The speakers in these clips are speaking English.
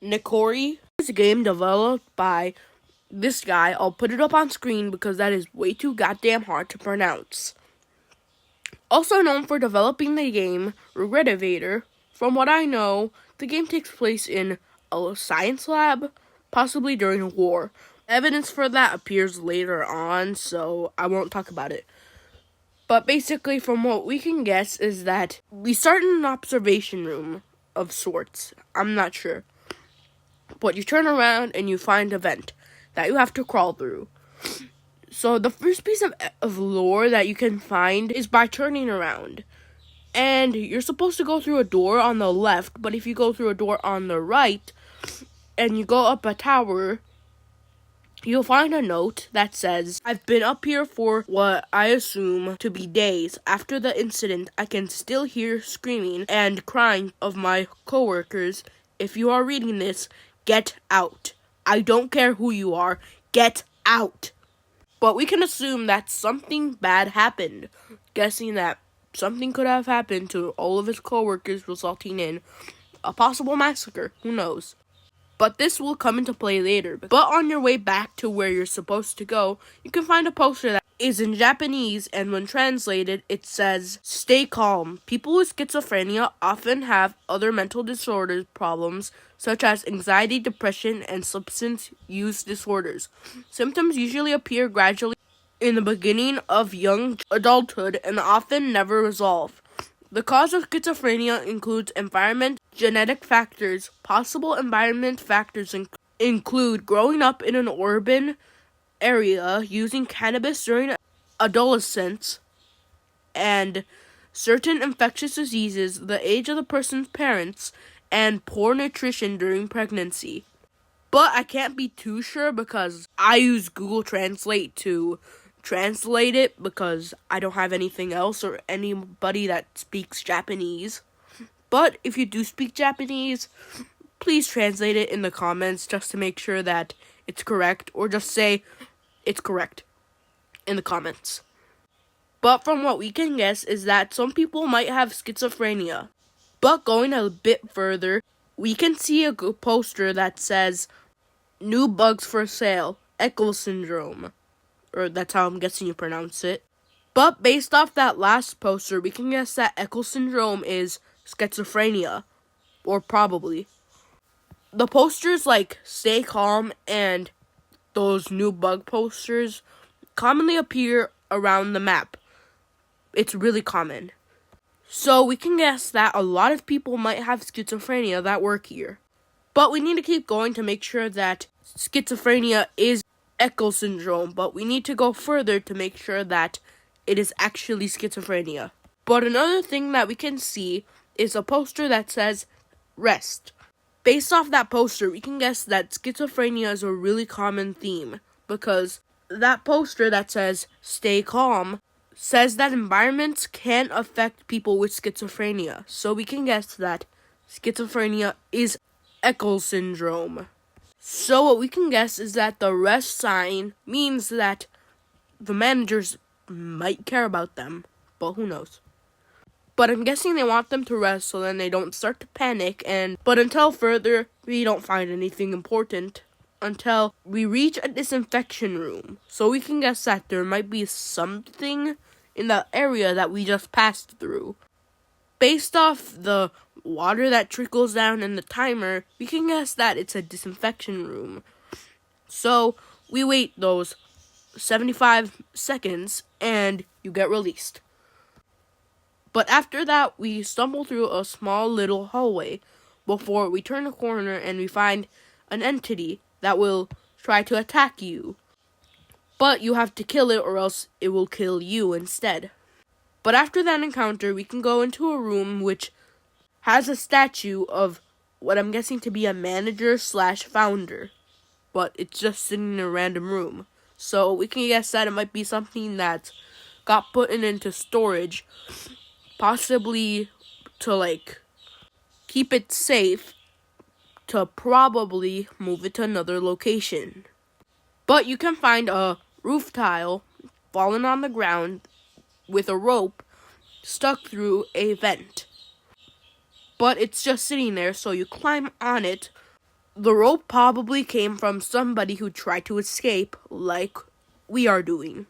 Nokori is a game developed by this guy. I'll put it up on screen because that is way too goddamn hard to pronounce. Also known for developing the game Regretivator. From what I know, the game takes place in a science lab, possibly during a war. Evidence for that appears later on, so I won't talk about it. But basically, from what we can guess, is that we start in an observation room of sorts. I'm not sure. But you turn around and you find a vent that you have to crawl through. So the first piece of lore that you can find is by turning around. And you're supposed to go through a door on the left, but if you go through a door on the right, and you go up a tower, you'll find a note that says, "I've been up here for what I assume to be days. After the incident, I can still hear screaming and crying of my coworkers. If you are reading this, get out. I don't care who you are. Get out." But we can assume that something bad happened, guessing that something could have happened to all of his coworkers, resulting in a possible massacre. Who knows? But this will come into play later. But on your way back to where you're supposed to go, you can find a poster that is in Japanese, and when translated, it says, "Stay calm. People with schizophrenia often have other mental disorders problems, such as anxiety, depression, and substance use disorders. Symptoms usually appear gradually in the beginning of young adulthood and often never resolve. The cause of schizophrenia includes environment, genetic factors. Possible environment factors include growing up in an urban area, using cannabis during adolescence, and certain infectious diseases, the age of the person's parents, and poor nutrition during pregnancy." But I can't be too sure because I use Google Translate to translate it because I don't have anything else or anybody that speaks Japanese. But if you do speak Japanese, please translate it in the comments just to make sure that it's correct, or just say it's correct in the comments. But from what we can guess is that some people might have schizophrenia. But going a bit further, we can see a poster that says, "New bugs for sale, Echo syndrome." Or that's how I'm guessing you pronounce it. But based off that last poster, we can guess that Echo syndrome is schizophrenia. Or probably. The posters like "Stay Calm" and those new bug posters commonly appear around the map. It's really common. So we can guess that a lot of people might have schizophrenia that work here. But we need to keep going to make sure that schizophrenia is Echo syndrome, but we need to go further to make sure that it is actually schizophrenia. But another thing that we can see is a poster that says "Rest." Based off that poster, we can guess that schizophrenia is a really common theme, because that poster that says "Stay Calm" says that environments can affect people with schizophrenia. So we can guess that schizophrenia is Echo syndrome. So what we can guess is that the rest sign means that the managers might care about them, but who knows. But I'm guessing they want them to rest so then they don't start to panic, but until further, we don't find anything important until we reach a disinfection room. So we can guess that there might be something in the area that we just passed through. Based off the water that trickles down in the timer, we can guess that it's a disinfection room. So we wait those 75 seconds and you get released. But after that, we stumble through a small little hallway before we turn a corner and we find an entity that will try to attack you. But you have to kill it or else it will kill you instead. But after that encounter, we can go into a room which has a statue of what I'm guessing to be a manager/founder. But it's just sitting in a random room. So we can guess that it might be something that got put into storage, possibly to keep it safe, to probably move it to another location. But you can find a roof tile fallen on the ground with a rope stuck through a vent. But it's just sitting there, so you climb on it The rope probably came from somebody who tried to escape, like we are doing.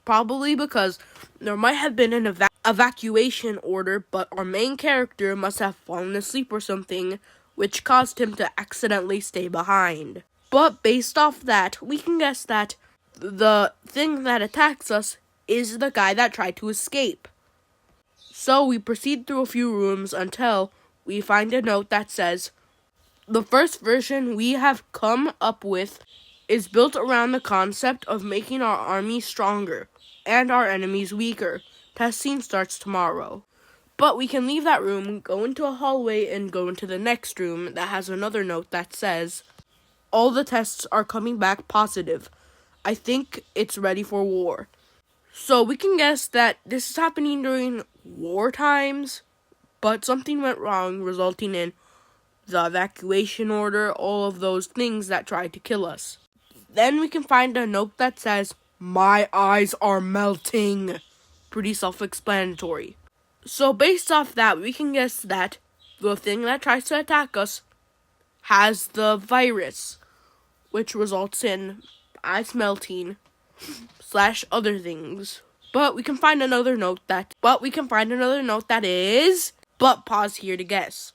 Probably because there might have been an evacuation order, but our main character must have fallen asleep or something, which caused him to accidentally stay behind. But based off that, we can guess that the thing that attacks us is the guy that tried to escape. So we proceed through a few rooms until we find a note that says, "The first version we have come up with is built around the concept of making our army stronger and our enemies weaker. Testing starts tomorrow." But we can leave that room, go into a hallway, and go into the next room that has another note that says, "All the tests are coming back positive. I think it's ready for war." So we can guess that this is happening during war times, but something went wrong, resulting in the evacuation order, all of those things that tried to kill us. Then we can find a note that says, "My eyes are melting." Pretty self-explanatory. So based off that, we can guess that the thing that tries to attack us has the virus, which results in eyes melting / other things. But we can find another note that is, but pause here to guess.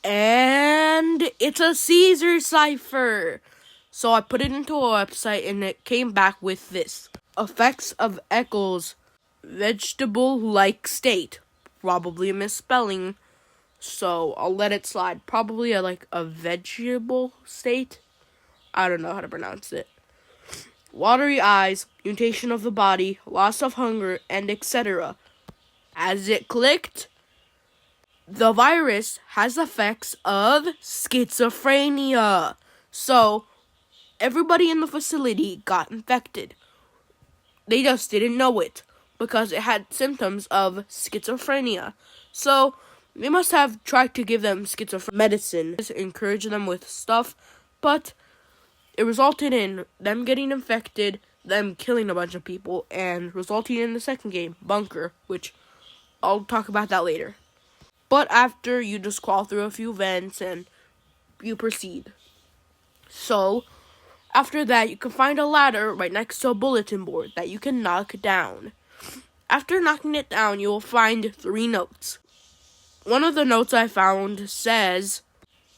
And it's a Caesar cipher. So I put it into a website and it came back with this: effects of Eccles' vegetable-like state. Probably a misspelling, so I'll let it slide. Probably a vegetable state. I don't know how to pronounce it. Watery eyes, mutation of the body, loss of hunger, and etc. As it clicked, the virus has effects of schizophrenia. So everybody in the facility got infected. They just didn't know it because it had symptoms of schizophrenia. So they must have tried to give them schizophrenia medicine, encourage them with stuff, but it resulted in them getting infected, them killing a bunch of people, and resulting in the second game, Bunker, which I'll talk about that later. But after, you just crawl through a few vents and you proceed. So after that, you can find a ladder right next to a bulletin board that you can knock down. After knocking it down, you will find 3 notes. One of the notes I found says,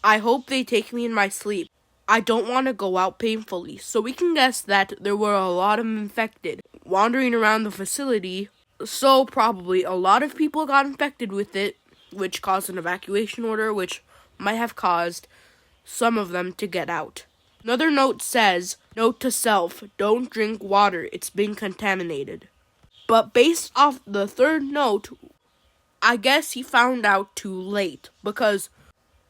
"I hope they take me in my sleep. I don't want to go out painfully." So we can guess that there were a lot of infected wandering around the facility. So probably a lot of people got infected with it, which caused an evacuation order, which might have caused some of them to get out. Another note says, "Note to self, don't drink water, it's been contaminated." But based off the third note, I guess he found out too late, because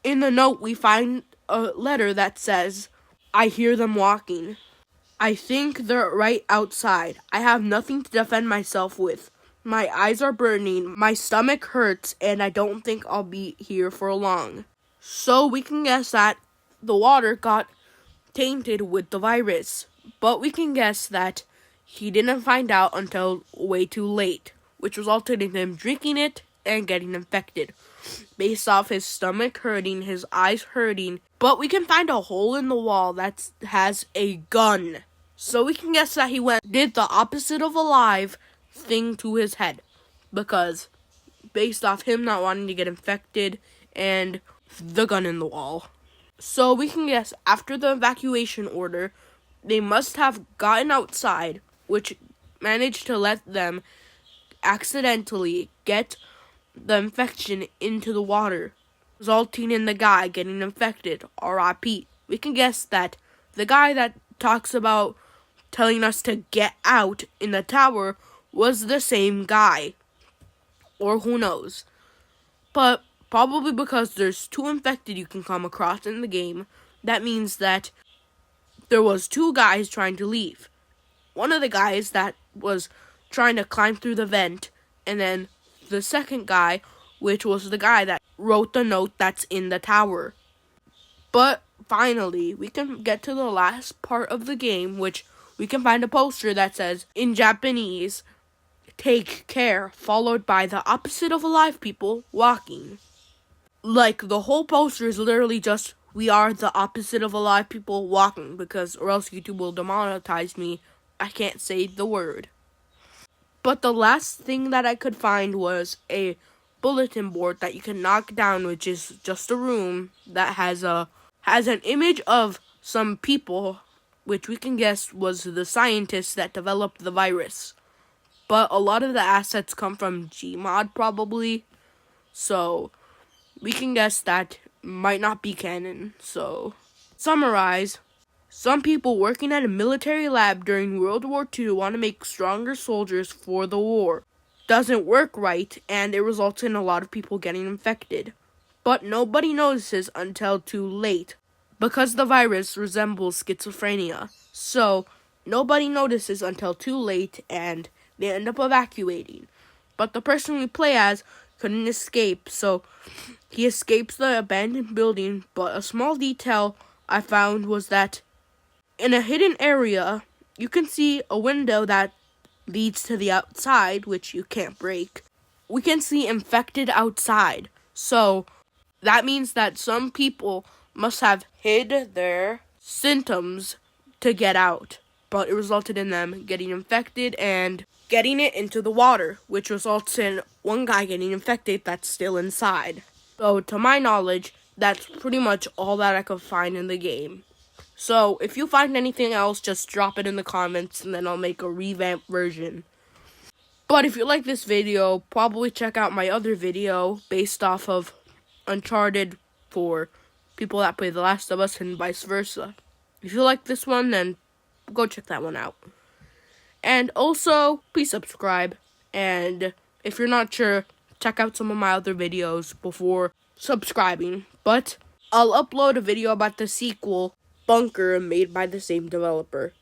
in the note we find a letter that says, "I hear them walking. I think they're right outside. I have nothing to defend myself with. My eyes are burning, my stomach hurts, and I don't think I'll be here for long." So we can guess that the water got tainted with the virus. But we can guess that he didn't find out until way too late, which resulted in him drinking it and getting infected. Based off his stomach hurting, his eyes hurting. But we can find a hole in the wall that has a gun. So we can guess that he did the opposite of alive thing to his head, because based off him not wanting to get infected and the gun in the wall. So we can guess after the evacuation order, they must have gotten outside, which managed to let them accidentally get the infection into the water, resulting in the guy getting infected. R.I.P. We can guess that the guy that talks about telling us to get out in the tower was the same guy. Or who knows. But probably because there's 2 infected you can come across in the game, that means that there was 2 guys trying to leave. One of the guys that was trying to climb through the vent, and then the second guy, which was the guy that wrote the note that's in the tower. But finally, we can get to the last part of the game, which we can find a poster that says, in Japanese, "Take care," followed by the opposite of alive people walking. Like, the whole poster is literally just we are the opposite of a lot of people walking, because or else YouTube will demonetize me. I can't say the word. But the last thing that I could find was a bulletin board that you can knock down, which is just a room that has an image of some people, which we can guess was the scientists that developed the virus. But a lot of the assets come from Gmod probably, so we can guess that might not be canon. So, summarize. Some people working at a military lab during World War II want to make stronger soldiers for the war. Doesn't work right, and it results in a lot of people getting infected. But nobody notices until too late, because the virus resembles schizophrenia. So, nobody notices until too late, and they end up evacuating. But the person we play as couldn't escape, so he escapes the abandoned building. But a small detail I found was that in a hidden area, you can see a window that leads to the outside, which you can't break. We can see infected outside. So that means that some people must have hid their symptoms to get out, but it resulted in them getting infected and getting it into the water, which results in one guy getting infected that's still inside. So to my knowledge, that's pretty much all that I could find in the game. So if you find anything else, just drop it in the comments and then I'll make a revamped version. But if you like this video, probably check out my other video based off of Uncharted for people that play The Last of Us and vice versa. If you like this one, then go check that one out. And also, please subscribe. And if you're not sure, check out some of my other videos before subscribing. But I'll upload a video about the sequel, Bunker, made by the same developer.